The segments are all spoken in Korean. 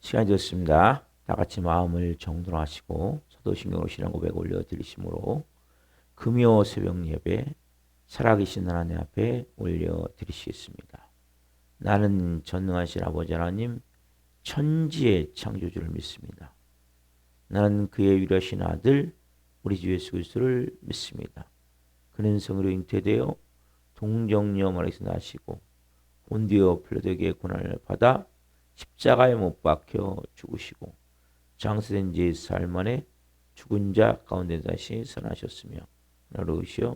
시간이 되었습니다. 다 같이 마음을 정돈 하시고 사도신경으로 신앙 고백 올려드리심으로 금요 새벽 예배 살아계신 하나님 앞에 올려드리시겠습니다. 나는 전능하신 아버지 하나님 천지의 창조주를 믿습니다. 나는 그의 유일하신 아들 우리 주 예수 그리스도를 믿습니다. 그는 성으로 잉태되어 동정녀 마리아에서 나시고 본디오 필라도에게 고난을 받아 십자가에 못 박혀 죽으시고 장사된 지 사흘 만에 죽은 자 가운데 다시 살아나셨으며 나로우시어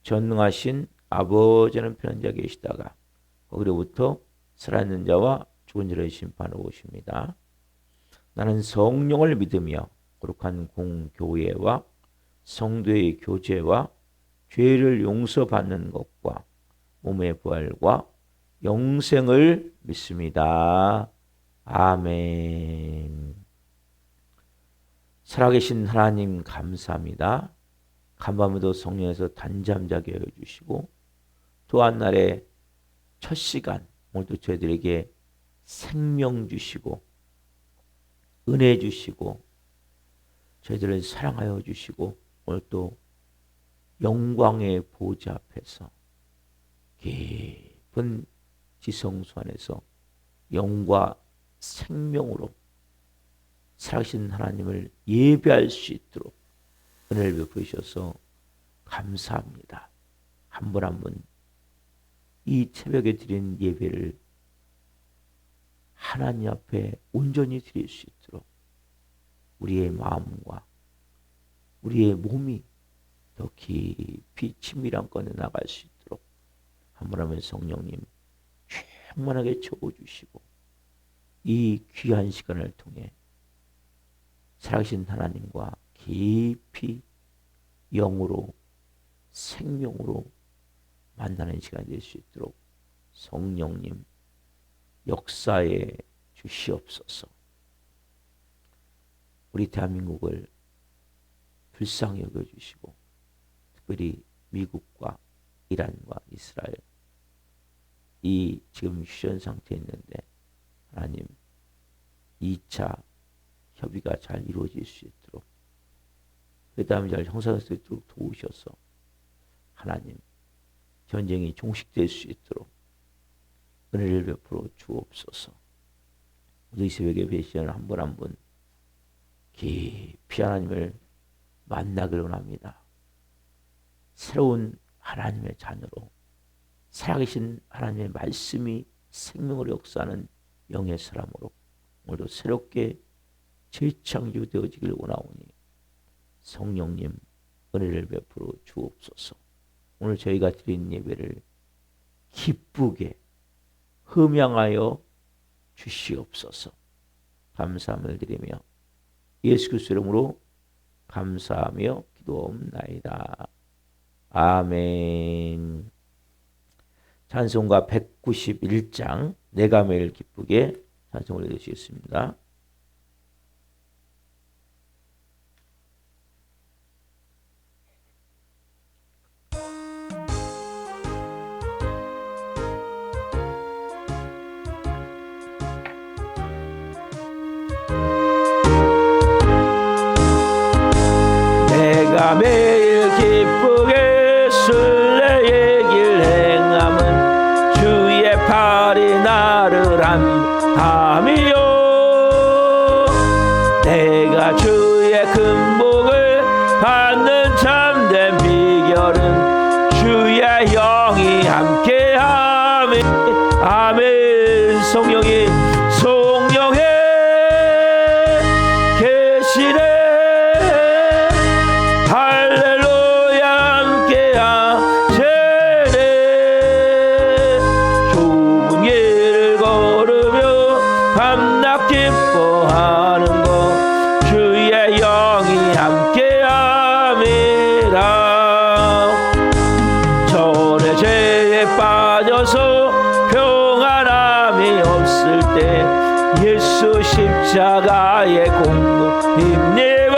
전능하신 아버지는 편한 자 계시다가 거기로부터 살아있는 자와 죽은 자를 심판하러 오십니다. 나는 성령을 믿으며 거룩한 공교회와 성도의 교제와 죄를 용서받는 것과 몸의 부활과 영생을 믿습니다. 아멘. 살아계신 하나님 감사합니다. 간밤에도 성령에서 단잠 자게 해주시고 또 한 날의 첫 시간 오늘도 저희들에게 생명 주시고 은혜 주시고 저희들을 사랑하여 주시고 오늘 또 영광의 보좌 앞에서 깊은 지성소 안에서 영과 생명으로 살아계신 하나님을 예배할 수 있도록 은혜를 베푸셔서 감사합니다. 한 분 한 분 이 새벽에 드린 예배를 하나님 앞에 온전히 드릴 수 있도록 우리의 마음과 우리의 몸이 더 깊이 친밀한 건에 나갈 수 있도록 한 분 한 분 성령님 충만하게 채워주시고 이 귀한 시간을 통해 살아계신 하나님과 깊이 영으로 생명으로 만나는 시간이 될 수 있도록 성령님 역사에 주시옵소서. 우리 대한민국을 불쌍히 여겨주시고 특별히 미국과 이란과 이스라엘 이 지금 휴전 상태에 있는데 하나님 2차 협의가 잘 이루어질 수 있도록 회담이 잘 형성될 수 있도록 도우셔서 하나님 전쟁이 종식될 수 있도록 은혜를 베풀어 주옵소서. 우리 새벽에 배시하는 한 분 한 분 깊이 하나님을 만나기를 원합니다. 새로운 하나님의 자녀로 살아계신 하나님의 말씀이 생명으로 역사하는 영의 사람으로 오늘도 새롭게 재창조되어지길 원하오니 성령님 은혜를 베풀어 주옵소서. 오늘 저희가 드린 예배를 기쁘게 흠양하여 주시옵소서. 감사함을 드리며 예수 그리스도 이름으로 감사하며 기도옵나이다. 아멘. 찬송가 191장 내가 매일 기쁘게 찬송을 해주시겠습니다. 내가 매일 기쁘게 순례의 길 행함은 주의 팔이 나를 함이요 내가 주의 큰 복을 받는 참된 비결은 주의 영이 함께함이 아멘. 성령이 성령에 계시네 예수 십자가의 공로 힘입어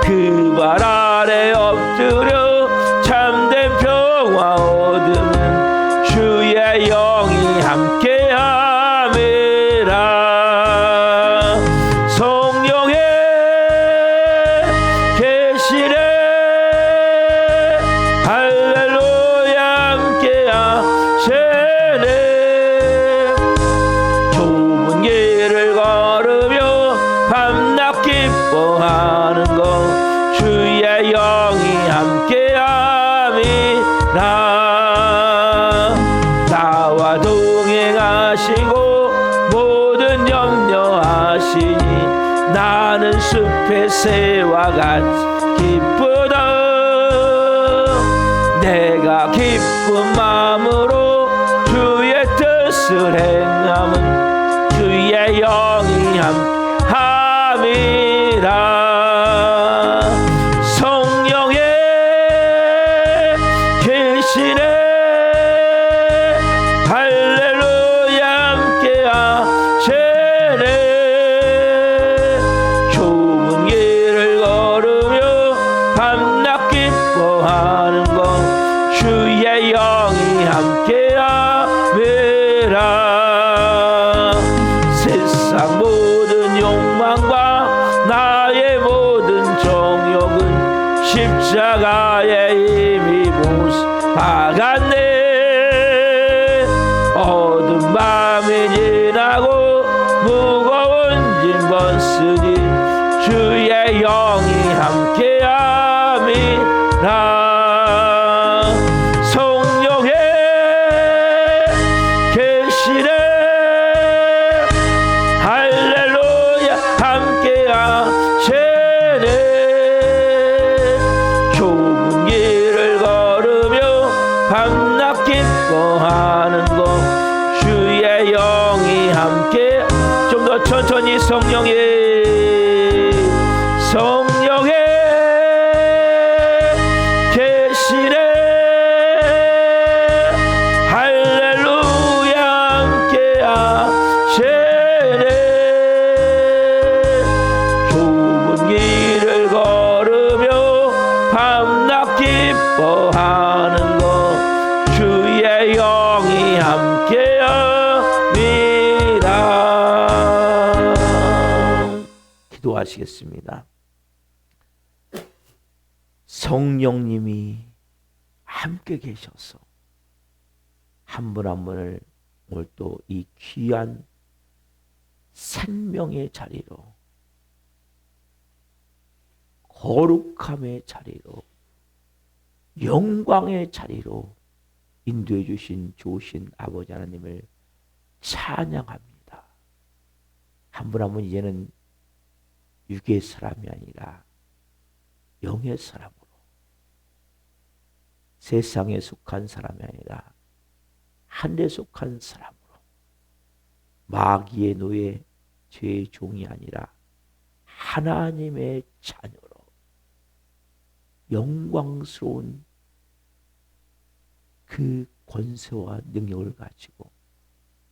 그 발 아래 엎드려 참된 평화 얻으면 주의 영이 함께함이라 동행하시고 모든 염려하시니 나는 숲의 새와 같이 기쁘다. 내가 기쁜 마음으로 주의 뜻을 행함은 주의 영이 함이라. 성령의 계시네 할렐루야 함께 하시네. 좁은 길을 걸으며 밤낮 기뻐하는 것 주의 영이 함께 함이라. 세상 모든 욕망과 나의 모든 정욕은 십자가에 이미 박았네. 어두운 밤이 지나고 무거운 짐 벗으니 주의 영이 함께함이라. 성령의 계시네 할렐루야 함께하시네. 좁은 길을 걸으며 밤낮 기뻐하는 것 주의 영이 함께. 좀 더 천천히. 성령의 계시네 할렐루야 함께하시네. 좁은 길을 걸으며 밤낮 기뻐하는 것 주의 영이 함께함이라. 기도하시겠습니다. 성령님이 함께 계셔서 한 분 한 분을 오늘 또 이 귀한 생명의 자리로, 거룩함의 자리로, 영광의 자리로 인도해 주신 좋으신 아버지 하나님을 찬양합니다. 한 분 한 분 이제는 육의 사람이 아니라 영의 사람으로, 세상에 속한 사람이 아니라 하늘에 속한 사람으로, 마귀의 노예, 죄의 종이 아니라 하나님의 자녀로 영광스러운 그 권세와 능력을 가지고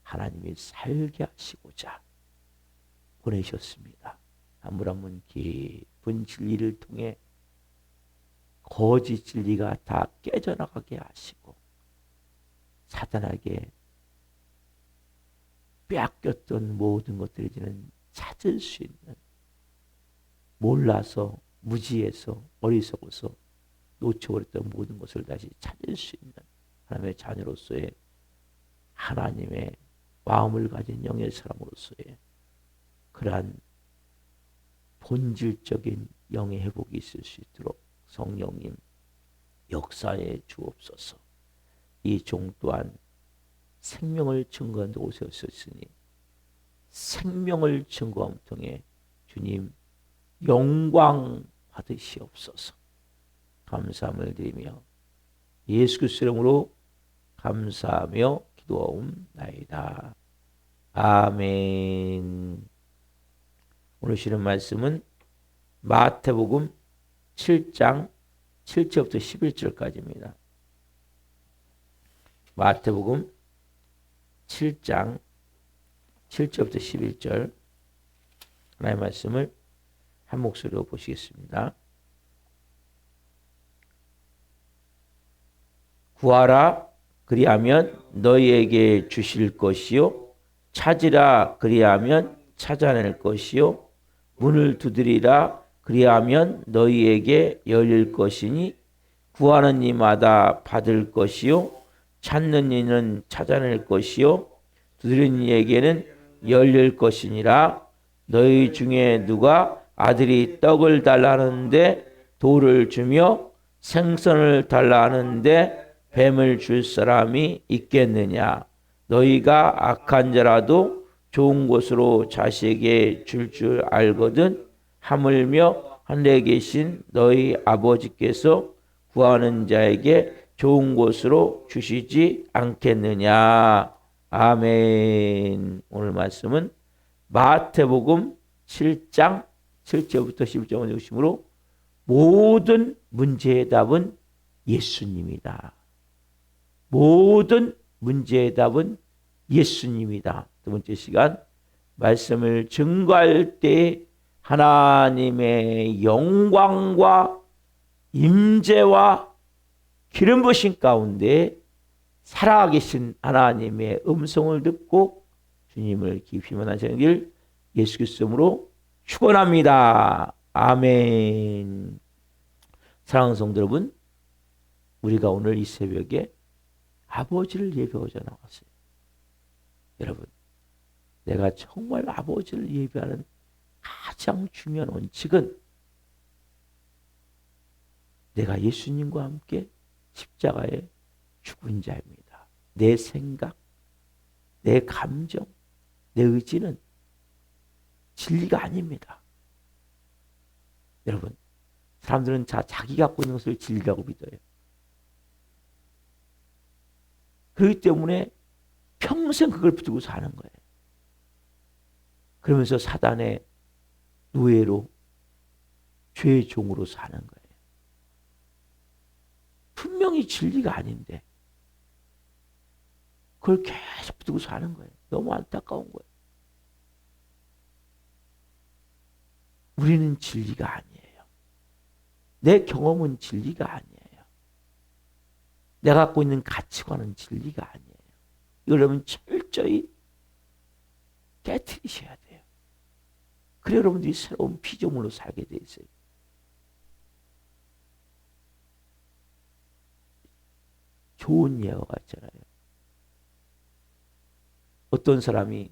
하나님이 살게 하시고자 보내셨습니다. 한 분 한 분 깊은 진리를 통해 거짓 진리가 다 깨져나가게 하시고 사단에게 빼앗겼던 모든 것들을 이제는 찾을 수 있는, 몰라서 무지해서 어리석어서 놓쳐버렸던 모든 것을 다시 찾을 수 있는 하나님의 자녀로서의, 하나님의 마음을 가진 영의 사람으로서의 그러한 본질적인 영의 회복이 있을 수 있도록 성령님 역사에 주옵소서. 이 종 또한 생명을 증거한 데 오셨으니 생명을 증거함 통해 주님 영광 받으시옵소서. 감사함을 드리며 예수 그리스도 이름으로 감사하며 기도하옵나이다. 아멘. 오늘 주시는 말씀은 마태복음 7장 7절부터 11절까지입니다. 마태복음 7장 7절부터 11절 하나님의 말씀을 한 목소리로 보시겠습니다. 구하라 그리하면 너희에게 주실 것이요, 찾으라 그리하면 찾아낼 것이요, 문을 두드리라 그리하면 너희에게 열릴 것이니 구하는 이마다 받을 것이요, 찾는 이는 찾아낼 것이요, 두드리는 이에게는 열릴 것이니라. 너희 중에 누가 아들이 떡을 달라는데 돌을 주며 생선을 달라는데 뱀을 줄 사람이 있겠느냐? 너희가 악한 자라도 좋은 곳으로 자식에게 줄 알거든 하물며 하늘에 계신 너희 아버지께서 구하는 자에게 좋은 곳으로 주시지 않겠느냐. 아멘. 오늘 말씀은 마태복음 7장 7절부터 11절을 중심으로 모든 문제의 답은 예수님이다. 모든 문제의 답은 예수님이다. 두 번째 시간 말씀을 증거할 때 하나님의 영광과 임재와 기름 부으심 가운데 살아계신 하나님의 음성을 듣고 주님을 깊이 만나시는 길 예수 그리스도로 축원합니다. 아멘. 사랑하는 성도 여러분, 우리가 오늘 이 새벽에 아버지를 예배하자 나왔어요. 여러분, 내가 정말 아버지를 예배하는 가장 중요한 원칙은 내가 예수님과 함께 십자가에 죽은 자입니다. 내 생각, 내 감정, 내 의지는 진리가 아닙니다. 여러분, 사람들은 자기 갖고 있는 것을 진리라고 믿어요. 그렇기 때문에 평생 그걸 붙들고 사는 거예요. 그러면서 사단의 노예로 죄의 종으로 사는 거예요. 분명히 진리가 아닌데 그걸 계속 붙들고 사는 거예요. 너무 안타까운 거예요. 우리는 진리가 아니에요. 내 경험은 진리가 아니에요. 내가 갖고 있는 가치관은 진리가 아니에요. 이걸 여러분 철저히 깨트리셔야 돼요. 그래 여러분들이 새로운 피조물로 살게 돼 있어요. 좋은 예화가 있잖아요. 어떤 사람이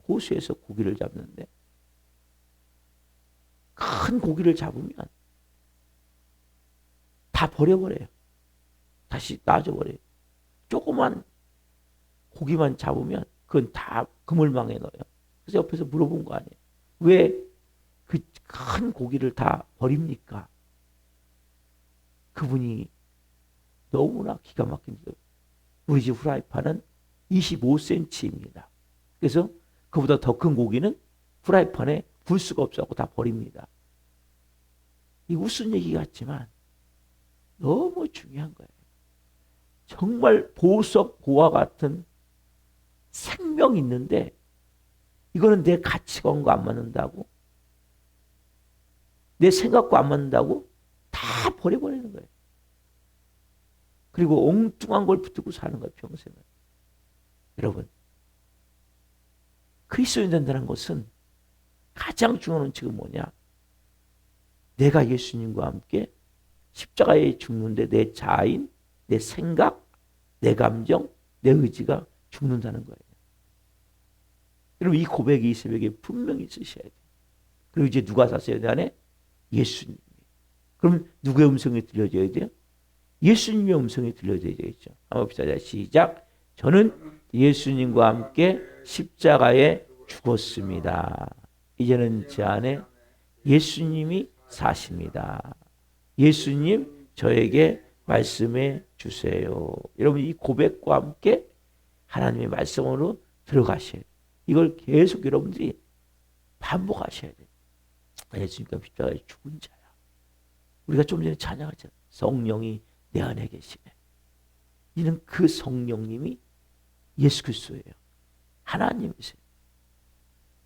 호수에서 고기를 잡는데 큰 고기를 잡으면 다 버려버려요. 다시 놔줘버려요. 조그만 고기만 잡으면 그건 다 그물망에 넣어요. 그래서 옆에서 물어본 거 아니에요. 왜 그 큰 고기를 다 버립니까? 그분이 너무나 기가 막힙니다. 우리 집 후라이팬은 25cm입니다. 그래서 그보다 더 큰 고기는 후라이팬에 굴 수가 없어서 다 버립니다. 이 무슨 얘기 같지만 너무 중요한 거예요. 정말 보석 고와 같은 생명이 있는데 이거는 내 가치관과 안 맞는다고, 내 생각과 안 맞는다고 다 버려버리는 거예요. 그리고 엉뚱한 걸 붙들고 사는 거예요, 평생을. 여러분, 그리스도인 된다는 것은 가장 중요한 원칙은 뭐냐? 내가 예수님과 함께 십자가에 죽는데 내 자아인, 내 생각, 내 감정, 내 의지가 죽는다는 거예요. 여러분, 이 고백이 이 새벽에 분명히 있으셔야 돼요. 그리고 이제 누가 사셔야 돼 안에? 예수님이. 그럼 누구의 음성이 들려줘야 돼요? 예수님의 음성이 들려줘야 되겠죠. 한번 봅시다. 시작. 저는 예수님과 함께 십자가에 죽었습니다. 이제는 제 안에 예수님이 사십니다. 예수님 저에게 말씀해 주세요. 여러분, 이 고백과 함께 하나님의 말씀으로 들어가셔야 돼요. 이걸 계속 여러분들이 반복하셔야 돼요. 예수님과 십자가에 죽은 자야. 우리가 좀 전에 찬양했잖아요. 성령이 내 안에 계시네. 이는 그 성령님이 예수 그리스도예요. 하나님이세요.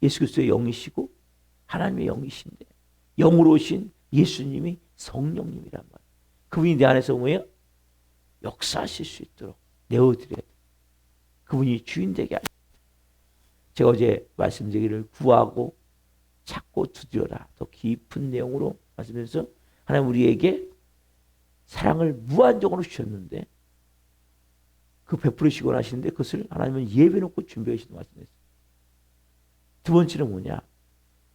예수 그리스도의 영이시고 하나님의 영이신데 영으로 오신 예수님이 성령님이란 말이에요. 그분이 내 안에서 뭐예요? 역사하실 수 있도록 내어드려야 돼요. 그분이 주인 되게 하셔요. 제가 어제 말씀드리기를 구하고 찾고 두드려라. 더 깊은 내용으로 말씀드려서 하나님 우리에게 사랑을 무한정으로 주셨는데 그 베풀으시고 하시는데 그것을 하나님은 예배놓고 준비해 주신다고 말씀했어요. 두 번째는 뭐냐?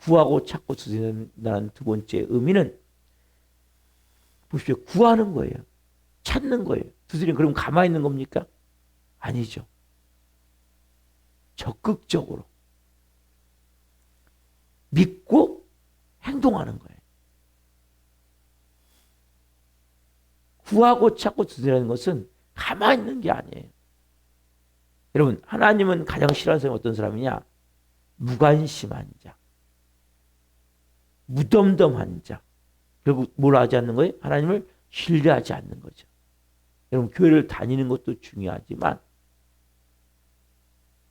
구하고 찾고 두드린다는 두 번째 의미는 보십시오. 구하는 거예요. 찾는 거예요. 두드리는 그럼 가만히 있는 겁니까? 아니죠. 적극적으로 믿고 행동하는 거예요. 구하고 찾고 두드리는 것은 가만히 있는 게 아니에요. 여러분, 하나님은 가장 싫어하는 사람이 어떤 사람이냐? 무관심한 자, 무덤덤한 자. 결국 뭘 하지 않는 거예요? 하나님을 신뢰하지 않는 거죠. 여러분, 교회를 다니는 것도 중요하지만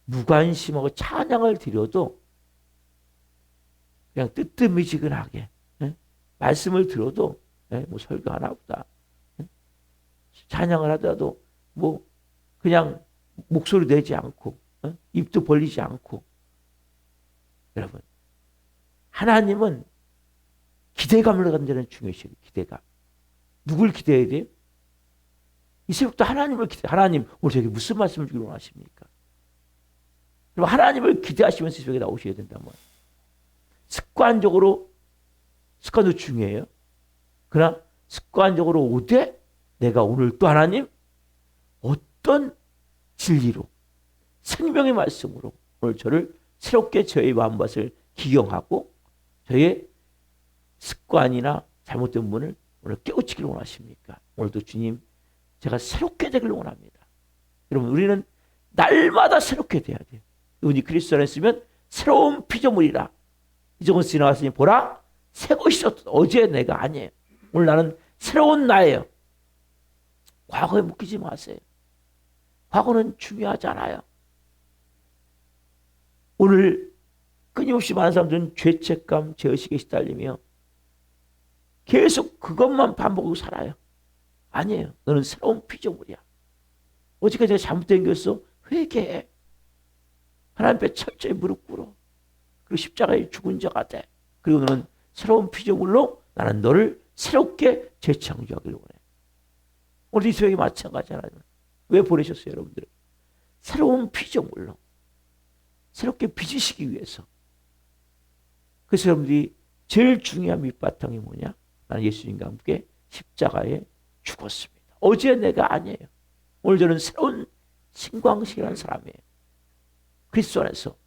무관심하고 찬양을 드려도 그냥 뜨뜻미지근하게, 말씀을 들어도 뭐 설교 하나 보다, 찬양을 하더라도 뭐 그냥 목소리 내지 않고, 입도 벌리지 않고. 여러분, 하나님은 기대감을 갖는 자는 중요시해요. 기대감. 누굴 기대해야 돼요? 이 새벽도 하나님을 기대. 하나님 오늘 저에게 무슨 말씀을 주기로 원하십니까? 그럼 하나님을 기대하시면서 새벽에 나오셔야 된다면, 습관도 중요해요. 그러나 습관적으로 오되 내가 오늘 또 하나님 어떤 진리로, 생명의 말씀으로 오늘 저를 새롭게 저의 마음밭을 기경하고 저의 습관이나 잘못된 부분을 오늘 깨우치기를 원하십니까? 오늘도 주님, 제가 새롭게 되기를 원합니다. 여러분, 우리는 날마다 새롭게 돼야 돼요. 우리 그리스도 안에 있으면 새로운 피조물이라. 이적은 지나갔으니 보라, 새 것이 있었다. 어제 내가 아니에요. 오늘 나는 새로운 나예요. 과거에 묶이지 마세요. 과거는 중요하지 않아요. 오늘 끊임없이 많은 사람들은 죄책감, 죄의식에 시달리며 계속 그것만 반복하고 살아요. 아니에요. 너는 새로운 피조물이야. 어제까지 내가 잘못된 게 있어? 회개해. 하나님 앞에 철저히 무릎 꿇어. 그리고 십자가에 죽은 자가 돼. 그리고 너는 새로운 피조물로 나는 너를 새롭게 재창조하기를 원해. 오늘 이 새벽이 마찬가지잖아요. 왜 보내셨어요, 여러분들? 새로운 피조물로 새롭게 빚으시기 위해서. 그래서 여러분들이 제일 중요한 밑바탕이 뭐냐? 나는 예수님과 함께 십자가에 죽었습니다. 어제 내가 아니에요. 오늘 저는 새로운 신광식이라는 사람이에요. 그리스도 안에서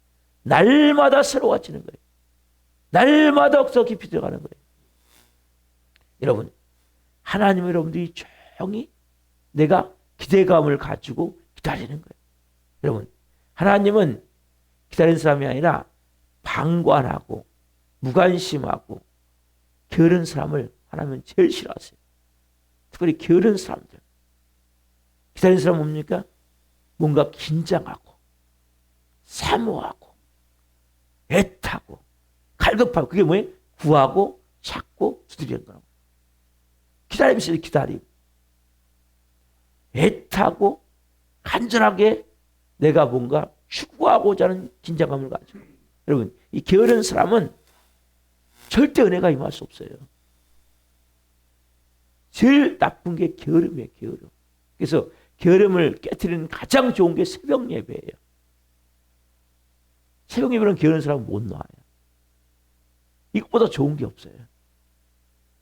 날마다 새로워지는 거예요. 날마다 더 깊이 들어가는 거예요. 여러분, 하나님 여러분들이 조용히 내가 기대감을 가지고 기다리는 거예요. 여러분, 하나님은 기다리는 사람이 아니라 방관하고 무관심하고 게으른 사람을 하나님은 제일 싫어하세요. 특별히 게으른 사람들. 기다리는 사람은 뭡니까? 뭔가 긴장하고 사모하고 애타고 갈급하고. 그게 뭐예요? 구하고 찾고 두드리는 거라고. 기다리면서 기다림. 애타고 간절하게 내가 뭔가 추구하고자 하는 긴장감을 가지고. 여러분, 이 게으른 사람은 절대 은혜가 임할 수 없어요. 제일 나쁜 게 게으름이에요. 게으름. 그래서 게으름을 깨트리는 가장 좋은 게 새벽 예배예요. 새벽 예배는 게으른 사람은 못 나와요. 이것보다 좋은 게 없어요.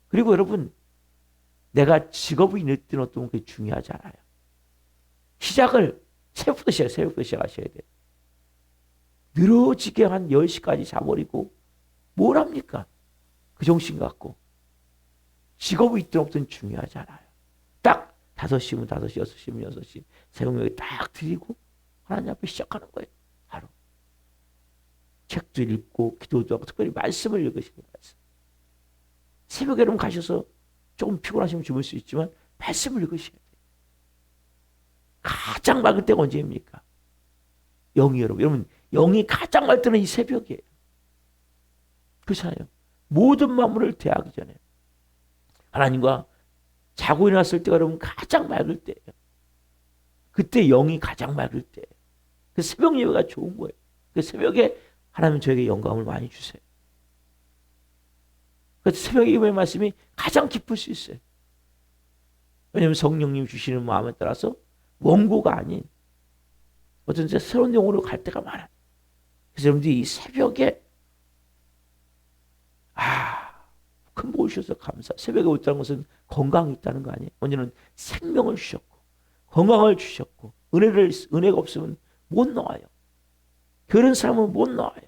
그리고 여러분, 내가 직업이 늦든 어떤 게 중요하지 않아요. 시작을 새벽부터 시작하셔야 돼요. 늘어지게 한 10시까지 자버리고 뭘 합니까? 그 정신 갖고. 직업이 있든 없든 중요하지 않아요. 딱 5시면 5시, 6시면 6시 새벽 예배 딱 드리고 하나님 앞에 시작하는 거예요. 바로. 책도 읽고 기도도 하고 특별히 말씀을 읽으시는 말씀. 새벽에 여러분 가셔서 조금 피곤하시면 주무실 수 있지만 말씀을 읽으셔야 돼요. 가장 맑을 때가 언제입니까? 영이 여러분 영이 가장 맑을 때는 이 새벽이에요. 그렇잖아요. 모든 만물을 대하기 전에 하나님과 자고 일어났을 때가 여러분 가장 맑을 때예요. 그때 영이 가장 맑을 때예요. 그 새벽 예배가 좋은 거예요. 그 새벽에 하나님 저에게 영감을 많이 주세요. 그래서 새벽 예배의 말씀이 가장 깊을 수 있어요. 왜냐하면 성령님 주시는 마음에 따라서 원고가 아닌 어떤 새로운 영으로 갈 때가 많아요. 그래서 여러분들이 이 새벽에 큰 복을 주셔서 감사. 새벽에 오셨다는 것은 건강이 있다는 거 아니에요. 언제는 생명을 주셨고 건강을 주셨고 은혜가 없으면 못 나와요. 그런 사람은 못 나와요.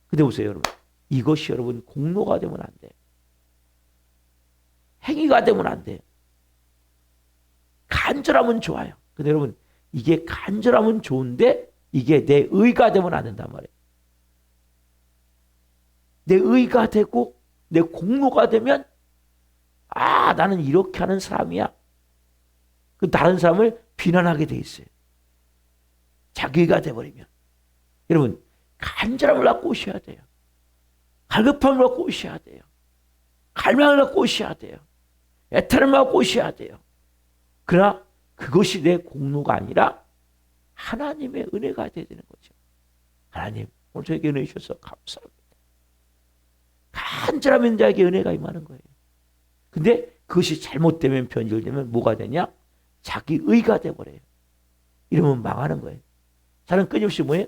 근데 보세요, 여러분. 이것이 여러분 공로가 되면 안 돼요. 행위가 되면 안 돼요. 간절하면 좋아요. 근데 여러분, 이게 간절하면 좋은데 이게 내 의가 되면 안 된단 말이에요. 내 의가 되고 내 공로가 되면 아, 나는 이렇게 하는 사람이야. 그 다른 사람을 비난하게 돼 있어요. 자기가 돼버리면. 여러분, 간절함을 갖고 오셔야 돼요. 갈급함을 갖고 오셔야 돼요. 갈망을 갖고 오셔야 돼요. 애타를 갖고 오셔야 돼요. 그러나 그것이 내 공로가 아니라 하나님의 은혜가 되어야 되는 거죠. 하나님, 오늘 저에게 은혜 주셔서 감사합니다. 간절하면 자에게 은혜가 임하는 거예요. 근데 그것이 잘못되면 변질되면 뭐가 되냐? 자기 의가 돼버려요. 이러면 망하는 거예요. 사람 끊임없이 뭐예요?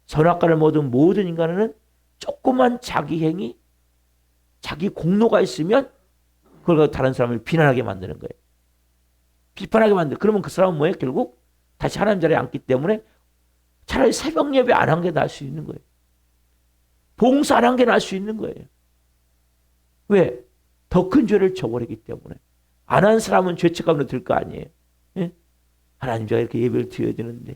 선악과를 모든 인간은 조그만 자기 행위, 자기 공로가 있으면 그걸 다른 사람을 비난하게 만드는 거예요. 비판하게 만들어. 그러면 그 사람은 뭐예요? 결국 다시 하나님 자리에 앉기 때문에 차라리 새벽 예배 안 한 게 나을 수 있는 거예요. 봉사 안 한 게 나을 수 있는 거예요. 왜? 더 큰 죄를 저버리기 때문에. 안 한 사람은 죄책감으로 들 거 아니에요. 예? 하나님 제가 이렇게 예배를 드려야 되는데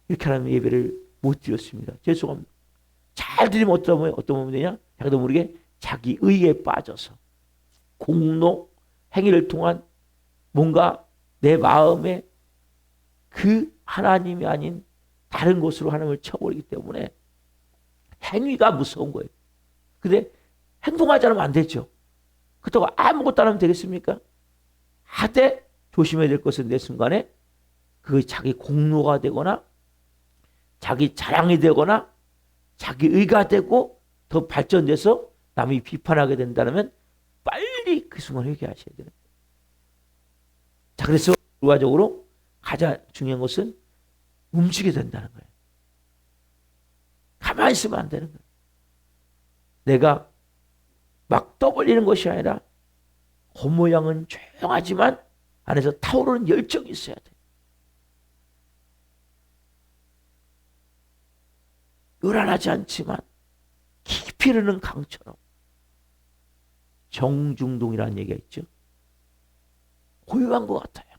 이렇게 하면 예배를 못 드렸습니다. 죄송합니다. 잘 드리면 어떤 몸이 되냐? 자기도 모르게 자기 의에 빠져서 공로, 행위를 통한 뭔가 내 마음에 그 하나님이 아닌 다른 곳으로 하나님을 쳐버리기 때문에 행위가 무서운 거예요. 근데 행동하지 않으면 안 되죠. 그렇다고 아무것도 안 하면 되겠습니까? 하되 조심해야 될 것은 내 순간에 그 자기 공로가 되거나 자기 자랑이 되거나 자기 의가 되고 더 발전돼서 남이 비판하게 된다면 빨리 그 순간 회개하셔야 되는 거예요. 자, 그래서 결과적으로 가장 중요한 것은 움직여야 된다는 거예요. 가만히 있으면 안 되는 거예요. 내가 막 떠벌리는 것이 아니라 겉모양은 조용하지만 안에서 타오르는 열정이 있어야 돼요. 요란하지 않지만 깊이 흐르는 강처럼 정중동이라는 얘기가 있죠. 고요한 것 같아요.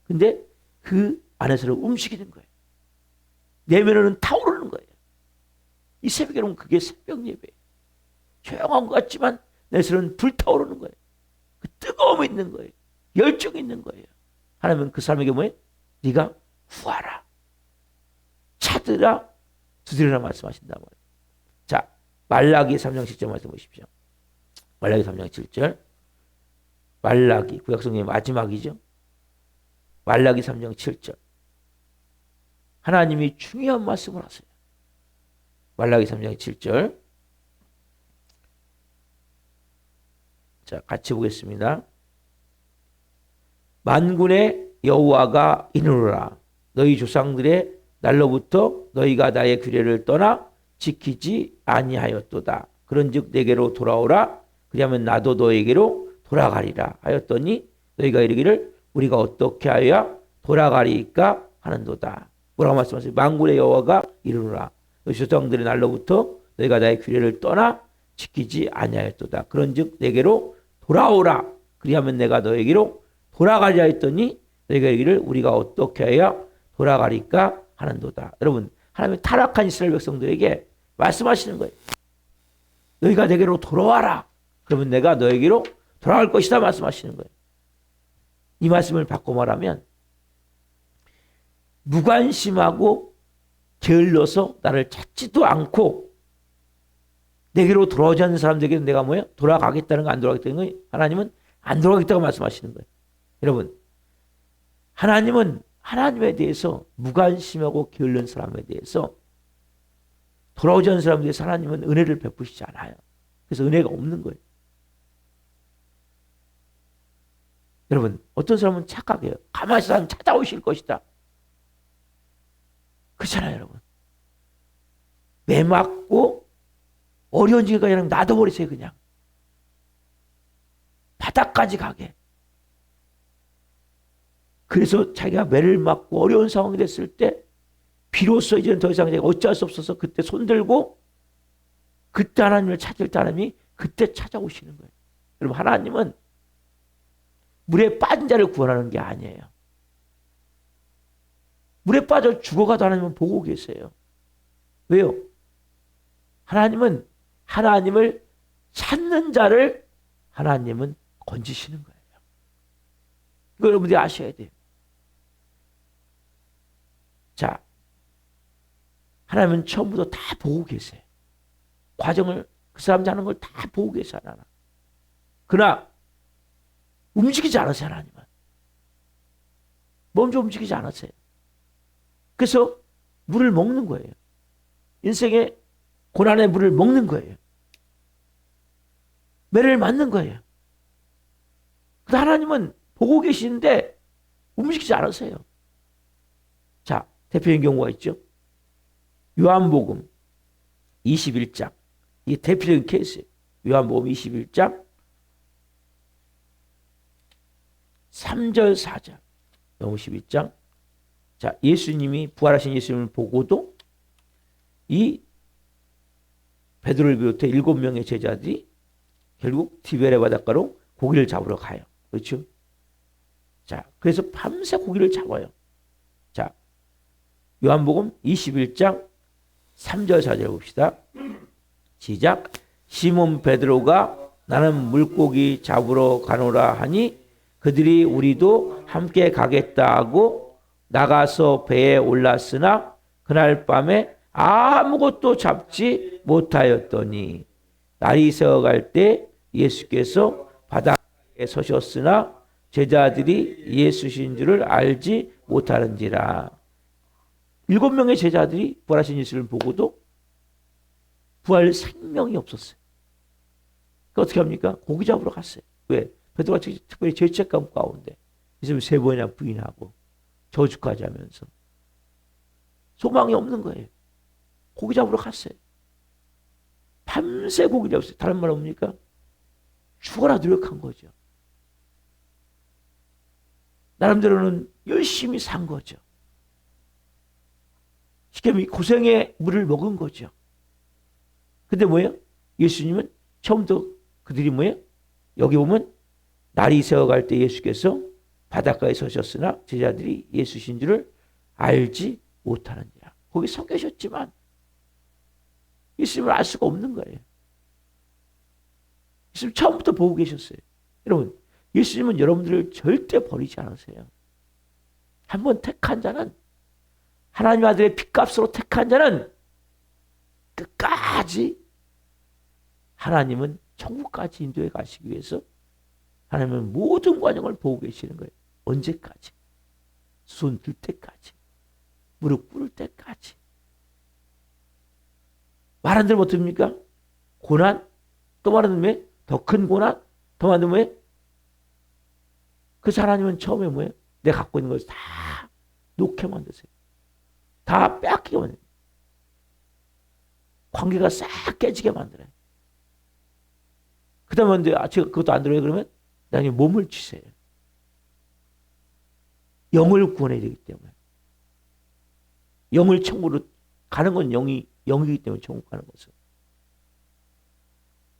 근데 그 안에서는 움직이는 거예요. 내면에는 타오르는 거예요. 이 새벽에는 그게 새벽 예배예요. 조용한 것 같지만 내면에는 불타오르는 거예요. 그 뜨거움이 있는 거예요. 열정이 있는 거예요. 하나님은 그 사람에게 뭐예요? 네가 구하라. 찾으라. 두드리라 말씀하신단 말이에요. 자, 말라기 3장 7절 말씀 보십시오. 말라기 3장 7절. 말라기 구약성경의 마지막이죠. 말라기 3장 7절. 하나님이 중요한 말씀을 하세요. 말라기 3장 7절. 자, 같이 보겠습니다. 만군의 여호와가 이르노라. 너희 조상들의 날로부터 너희가 나의 규례를 떠나 지키지 아니하였도다. 그런즉 내게로 돌아오라. 그리하면 나도 너에게로 돌아가리라 하였더니 너희가 이르기를 우리가 어떻게 하여야 돌아가리까 하는도다. 뭐라고 말씀하세요? 만군의 여호와가 이르노라. 너희 조상들의 날로부터 너희가 나의 규례를 떠나 지키지 아니하였도다. 그런즉 내게로 돌아오라. 그리하면 내가 너에게로 돌아가리라 했더니 너희가 이르기를 우리가 어떻게 해야 돌아가리까 하는도다. 여러분, 하나님의 타락한 이스라엘 백성들에게 말씀하시는 거예요. 너희가 내게로 돌아와라. 그러면 내가 너에게로 돌아갈 것이다 말씀하시는 거예요. 이 말씀을 바꿔 말하면 무관심하고 게을러서 나를 찾지도 않고 내게로 돌아오지 않는 사람들에게는 내가 뭐예요? 돌아가겠다는 거 안 돌아가겠다는 거예요? 하나님은 안 돌아가겠다고 말씀하시는 거예요. 여러분, 하나님은 하나님에 대해서 무관심하고 게을른 사람에 대해서 돌아오지 않는 사람에 대해서 하나님은 은혜를 베푸시지 않아요. 그래서 은혜가 없는 거예요. 여러분, 어떤 사람은 착각해요. 가만히 있어 찾아오실 것이다. 그렇잖아요, 여러분. 매 맞고 어려운 지가 그냥 놔둬버리세요, 그냥. 바닥까지 가게. 그래서 자기가 매를 맞고 어려운 상황이 됐을 때 비로소 이제는 더 이상 어찌할 수 없어서 그때 손들고 그때 하나님을 찾을 때 하나님이 그때 찾아오시는 거예요. 여러분, 하나님은 물에 빠진 자를 구원하는 게 아니에요. 물에 빠져 죽어가도 하나님은 보고 계세요. 왜요? 하나님은 하나님을 찾는 자를 하나님은 건지시는 거예요. 이거 여러분들이 아셔야 돼요. 자, 하나님은 처음부터 다 보고 계세요. 과정을, 그 사람이 하는 걸 다 보고 계세요. 하나. 그러나 움직이지 않으세요. 하나님은 먼저 움직이지 않으세요. 그래서 물을 먹는 거예요. 인생의 고난의 물을 먹는 거예요. 매를 맞는 거예요. 근데 하나님은 보고 계시는데 움직이지 않으세요. 자, 대표적인 경우가 있죠. 요한복음 21장. 이게 대표적인 케이스예요. 요한복음 21장 3절 4절. 요한복음 22장. 자, 예수님이 부활하신 예수님을 보고도 이 베드로를 비롯해 7명의 제자들이 결국 디베레 바닷가로 고기를 잡으러 가요. 그렇죠? 자, 그래서 밤새 고기를 잡아요. 자, 요한복음 21장 3절 4절 봅시다. 시작. 시몬 베드로가 나는 물고기 잡으러 가노라 하니 그들이 우리도 함께 가겠다 하고 나가서 배에 올랐으나 그날 밤에 아무것도 잡지 못하였더니 날이 새어갈 때 예수께서 바닷가에 서셨으나 제자들이 예수신 줄을 알지 못하는지라. 7명의 제자들이 부활하신 예수를 보고도 부활 생명이 없었어요. 그러니까 어떻게 합니까? 고기 잡으러 갔어요. 왜? 베드로가 특별히 죄책감 가운데 예수님을 3번이나 부인하고 저주까지 하면서 소망이 없는 거예요. 고기 잡으러 갔어요. 밤새 고기 잡았어요. 다른 말 없습니까? 죽어라 노력한 거죠. 나름대로는 열심히 산 거죠. 쉽게 말하면 고생의 물을 먹은 거죠. 근데 뭐예요? 예수님은 처음부터 그들이 뭐예요? 여기 보면 날이 새어갈 때 예수께서 바닷가에 서셨으나 제자들이 예수신 줄을 알지 못하느니라. 거기 서 계셨지만 예수님을 알 수가 없는 거예요. 예수님 처음부터 보고 계셨어요. 여러분, 예수님은 여러분들을 절대 버리지 않으세요. 한번 택한 자는, 하나님 아들의 핏값으로 택한 자는 끝까지 하나님은 천국까지 인도해 가시기 위해서 하나님은 모든 과정을 보고 계시는 거예요. 언제까지? 손 들 때까지. 무릎 꿇을 때까지. 말한 대로 어떻습니까? 고난, 또 말하는 왜? 더 큰 고난, 더 말하는 왜? 그래서 하나님은 처음에 뭐예요? 내가 갖고 있는 것을 다 놓게 만드세요. 다 빼앗기게 만들어요. 관계가 싹 깨지게 만들어요. 그 다음에 제가 그것도 안 들어요. 그러면 나중에 몸을 치세요. 영을 구원해야 되기 때문에. 영을 천국으로 가는 건 영이기 때문에 천국 가는 것은.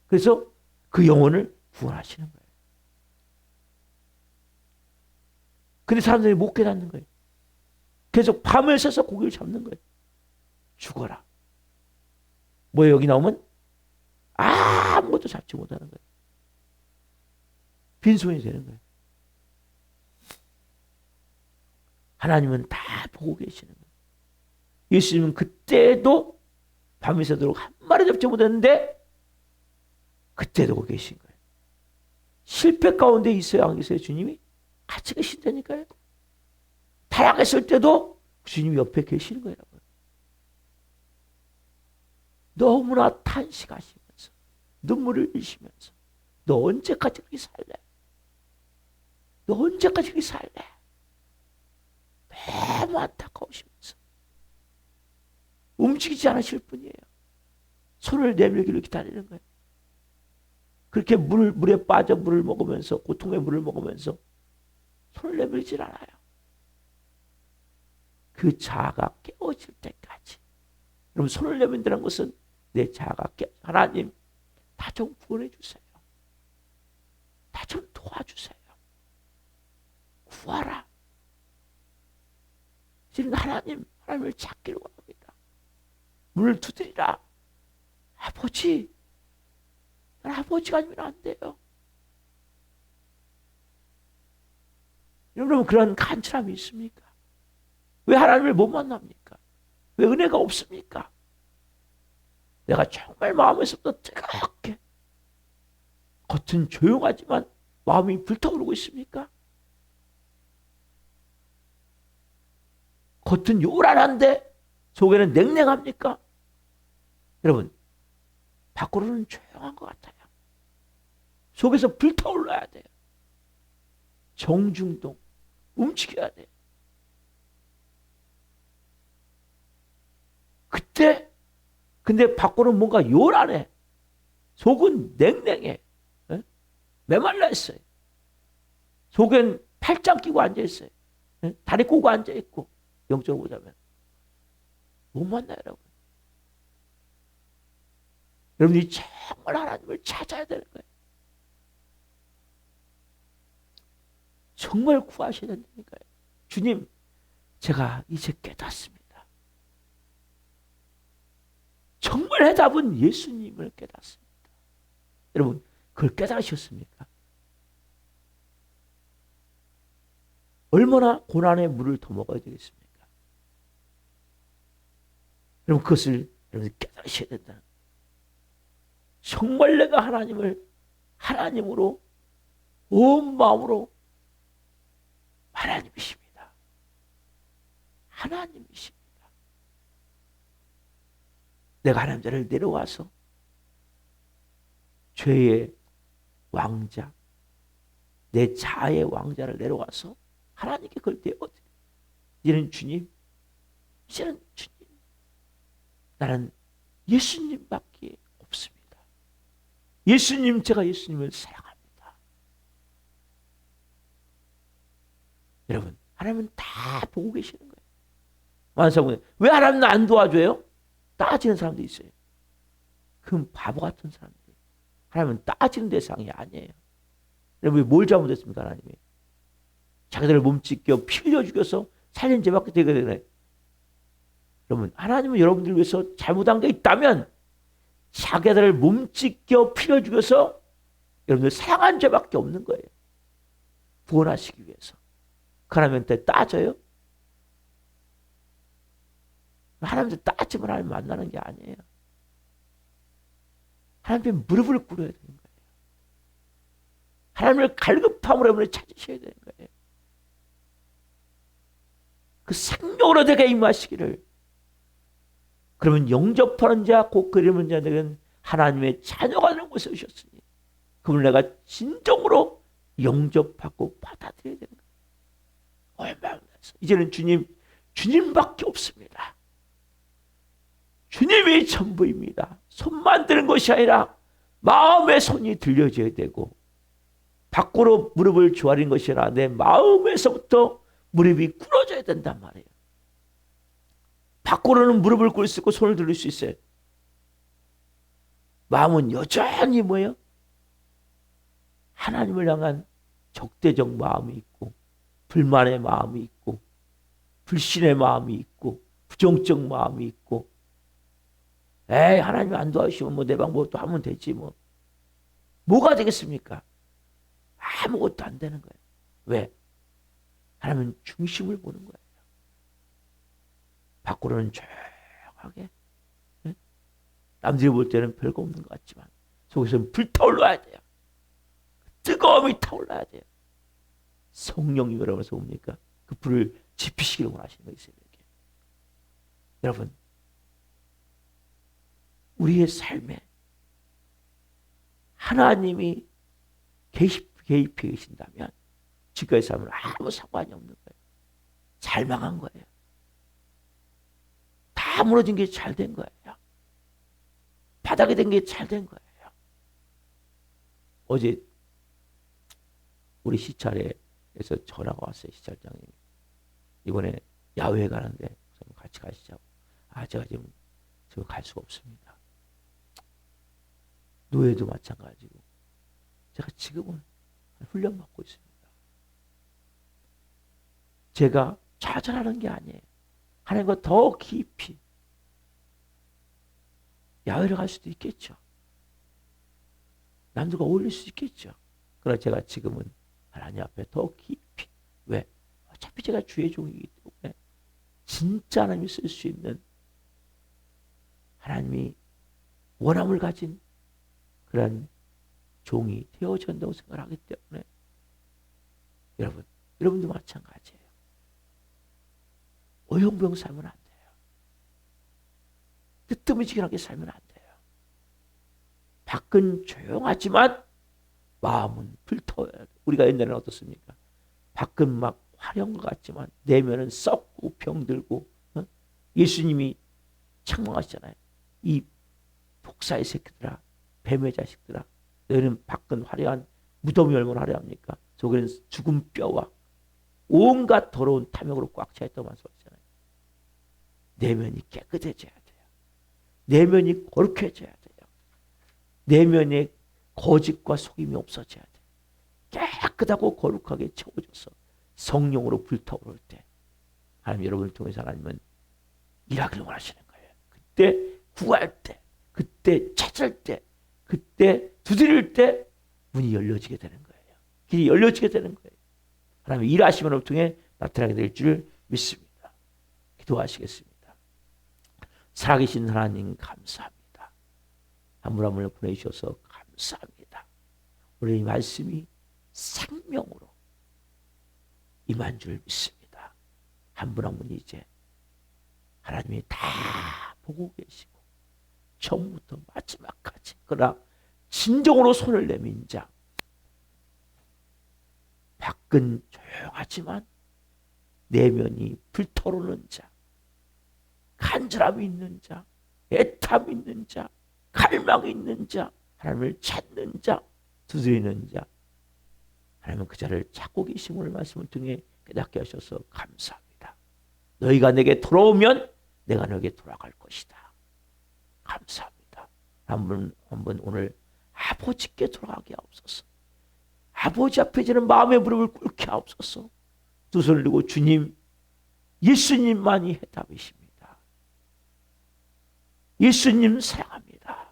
그래서 그 영혼을 구원하시는 거예요. 근데 사람들이 못 깨닫는 거예요. 계속 밤을 새서 고기를 잡는 거예요. 죽어라. 뭐 여기 나오면 아무것도 잡지 못하는 거예요. 빈손이 되는 거예요. 하나님은 다 보고 계시는 거예요. 예수님은 그때도 밤이 새도록 한 마리 잡지 못했는데 그때도 보고 계신 거예요. 실패 가운데 있어야 안 계세요. 주님이 같이 계신다니까요. 타락했을 때도 주님이 옆에 계시는 거예요. 너무나 탄식하시면서 눈물을 흘리시면서 너 언제까지 그렇게 살래? 너 언제까지 그렇게 살래? 너무 안타까우시면서 움직이지 않으실 뿐이에요. 손을 내밀기를 기다리는 거예요. 그렇게 물에 빠져 물을 먹으면서 고통의 물을 먹으면서 손을 내밀질 않아요. 그 자아가 깨어질 때까지. 여러분, 손을 내면 되는 것은 내 자아가 하나님, 나 좀 구원해 주세요. 나 좀 도와주세요. 구하라. 지금 하나님을 찾기를 원합니다. 문을 두드리라. 아버지, 난 아버지가 아니면 안 돼요. 여러분, 그런 간절함이 있습니까? 왜 하나님을 못 만납니까? 왜 은혜가 없습니까? 내가 정말 마음에서부터 뜨겁게, 겉은 조용하지만 마음이 불타오르고 있습니까? 겉은 요란한데 속에는 냉랭합니까? 여러분, 밖으로는 조용한 것 같아요. 속에서 불타올라야 돼요. 정중동, 움직여야 돼요. 그때, 근데 밖으로는 뭔가 요란해. 속은 냉랭해. 에? 메말라 있어요. 속엔 팔짱 끼고 앉아있어요. 에? 다리 꼬고 앉아있고, 영적으로 보자면. 못 만나요, 여러분. 여러분이 정말 하나님을 찾아야 되는 거예요. 정말 구하셔야 된다니까요. 주님, 제가 이제 깨닫습니다. 정말 해답은 예수님을 깨닫습니다. 여러분, 그걸 깨달으셨습니까? 얼마나 고난의 물을 더 먹어야 되겠습니까? 여러분, 그것을 여러분 깨달으셔야 된다. 정말 내가 하나님으로 온 마음으로 하나님이십니다. 하나님이십니다. 내가 하나님 자리를 내려와서 죄의 왕자, 내 자아의 왕자를 내려와서 하나님께 그걸 내어드려. 이제는 주님, 나는 예수님밖에 없습니다. 제가 예수님을 사랑합니다. 여러분, 하나님은 다 보고 계시는 거예요. 만사고는 왜 하나님은 안 도와줘요? 따지는 사람도 있어요. 그건 바보 같은 사람들. 하나님은 따지는 대상이 아니에요. 여러분, 뭘 잘못했습니까, 하나님이? 자기들을 몸찢겨 피 흘려 죽여서 살린 죄밖에 되게 되네. 여러분, 하나님은 여러분들을 위해서 잘못한 게 있다면 자기들을 몸찢겨 피 흘려 죽여서 여러분들 사랑한 죄밖에 없는 거예요. 구원하시기 위해서. 그 하나님한테 따져요? 하나님한테 따지면 하나님 만나는 게 아니에요. 하나님께 무릎을 꿇어야 되는 거예요. 하나님을 갈급함으로 여러분을 찾으셔야 되는 거예요. 그 생명으로 내게 임하시기를. 그러면 영접하는 자, 곧 그리는 자들은 하나님의 자녀가 되는 곳에 오셨으니 그분을 내가 진정으로 영접하고 받아들여야 되는 거예요. 얼마나 이제는 주님밖에 없습니다. 주님이 전부입니다. 손만 드는 것이 아니라 마음의 손이 들려져야 되고 밖으로 무릎을 조아린 것이 아니라 내 마음에서부터 무릎이 꿇어져야 된단 말이에요. 밖으로는 무릎을 꿇을 수 있고 손을 들릴 수 있어요. 마음은 여전히 뭐예요? 하나님을 향한 적대적 마음이 있고 불만의 마음이 있고 불신의 마음이 있고 부정적 마음이 있고 에이, 하나님이 안 도와주시면 뭐 내 방법으로 또 하면 되지 뭐. 뭐가 되겠습니까? 아무것도 안 되는 거예요. 왜? 하나님은 중심을 보는 거예요. 밖으로는 조용하게, 네? 남들이 볼 때는 별거 없는 것 같지만 속에서는 불타올라야 돼요. 뜨거움이 타올라야 돼요. 성령이 여러분에서 옵니까? 그 불을 지피시기를 원하시는 거 있어요. 이렇게. 여러분, 우리의 삶에 하나님이 개입해 계신다면 지금까지 삶은 아무 상관이 없는 거예요. 잘 망한 거예요. 다 무너진 게 잘 된 거예요. 바닥이 된 게 잘 된 거예요. 어제 우리 시찰에서 전화가 왔어요. 시찰장님이. 이번에 야외에 가는데 같이 가시자고. 제가 지금 갈 수가 없습니다. 노예도 마찬가지고 제가 지금은 훈련받고 있습니다. 제가 좌절하는 게 아니에요. 하나님과 더 깊이 야외를 갈 수도 있겠죠. 남들과 어울릴 수 있겠죠. 그러나 제가 지금은 하나님 앞에 더 깊이. 왜? 어차피 제가 주의 종이기 때문에 진짜 하나님이 쓸 수 있는, 하나님이 원함을 가진 그런 종이 되어야 한다고 생각하기 때문에 여러분도 마찬가지예요. 어영부영 살면 안 돼요. 뜨뜻미지근하게 살면 안 돼요. 밖은 조용하지만 마음은 불타워야 돼요. 우리가 옛날에는 어떻습니까? 밖은 막 화려한 것 같지만 내면은 썩고 병들고, 예수님이 책망하시잖아요. 이 독사의 새끼들아, 뱀의 자식들아, 너희는 밖은 화려한 무덤이 얼마나 화려합니까? 속에는 죽은 뼈와 온갖 더러운 탐욕으로 꽉 차 있다고 말씀하시잖아요. 내면이 깨끗해져야 돼요. 내면이 거룩해져야 돼요. 내면에 거짓과 속임이 없어져야 돼요. 깨끗하고 거룩하게 채워져서 성령으로 불타오를 때 하나님 여러분을 통해서 하나님은 일하기를 원하시는 거예요. 그때 구할 때, 그때 찾을 때, 그때 두드릴 때 문이 열려지게 되는 거예요. 길이 열려지게 되는 거예요. 하나님의 일하심을 통해 나타나게 될 줄 믿습니다. 기도하시겠습니다. 살아계신 하나님 감사합니다. 한 분 한 분을 보내주셔서 감사합니다. 오늘 이 말씀이 생명으로 임한 줄 믿습니다. 한 분 한 분이 이제 하나님이 다 보고 계시고 처음부터 마지막까지, 그러나 진정으로 손을 내민 자, 밖은 조용하지만 내면이 불타오르는 자, 간절함이 있는 자, 애탐이 있는 자, 갈망이 있는 자, 하나님을 찾는 자, 두드리는 자, 하나님은 그 자를 찾고 계심을 말씀을 통해 깨닫게 하셔서 감사합니다. 너희가 내게 돌아오면 내가 너에게 돌아갈 것이다. 감사합니다. 한 분 오늘 아버지께 돌아가게 하옵소서. 아버지 앞에 저는 마음의 무릎을 꿇게 하옵소서. 두 손을 들고 주님, 예수님만이 해답이십니다. 예수님 사랑합니다.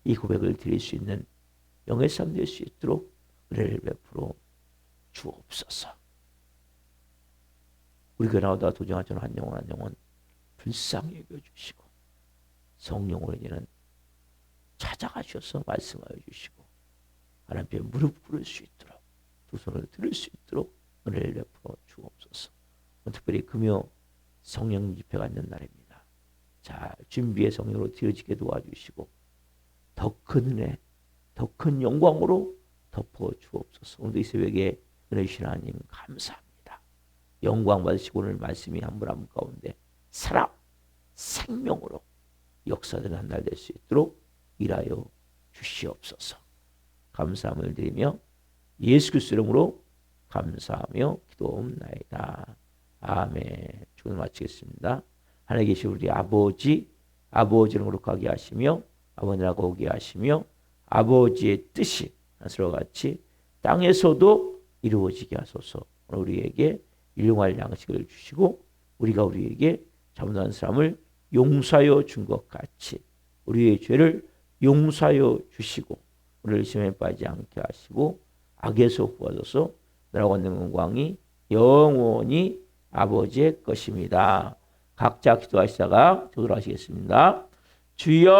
이 고백을 드릴 수 있는 영의 삶 될 수 있도록 은혜를 베풀어 주옵소서. 우리 교회 나오다 도전하는 한 영혼 불쌍히 여겨주시고 성령으로 이제는 찾아가셔서 말씀하여 주시고 하나님께 무릎 꿇을 수 있도록, 두 손을 들을 수 있도록 은혜를 베풀어 주옵소서. 특별히 금요 성령 집회가 있는 날입니다. 잘 준비해 성령으로 되어지게 도와주시고 더 큰 은혜, 더 큰 영광으로 덮어 주옵소서. 오늘도 이 새벽에 은혜 주신 하나님 감사합니다. 영광 받으시고 오늘 말씀이 한 분 한 분 가운데 살아 생명으로 역사되는 한 날 될 수 있도록 일하여 주시옵소서. 감사함을 드리며 예수 그리스도 이름으로 감사하며 기도옵나이다. 아멘. 주문 마치겠습니다. 하나님 계신 우리 아버지를 거룩하게 하시며 아버지라고 오게 하시며 아버지의 뜻이 하늘과 같이 땅에서도 이루어지게 하소서. 우리에게 일용할 양식을 주시고 우리가 우리에게 잘못한 사람을 용서하여 준 것 같이 우리의 죄를 용서하여 주시고 우리를 시험에 빠지지 않게 하시고 악에서 구하소서. 나라고 하는 영광이 영원히 아버지의 것입니다. 각자 기도하시다가 기도하시겠습니다. 주여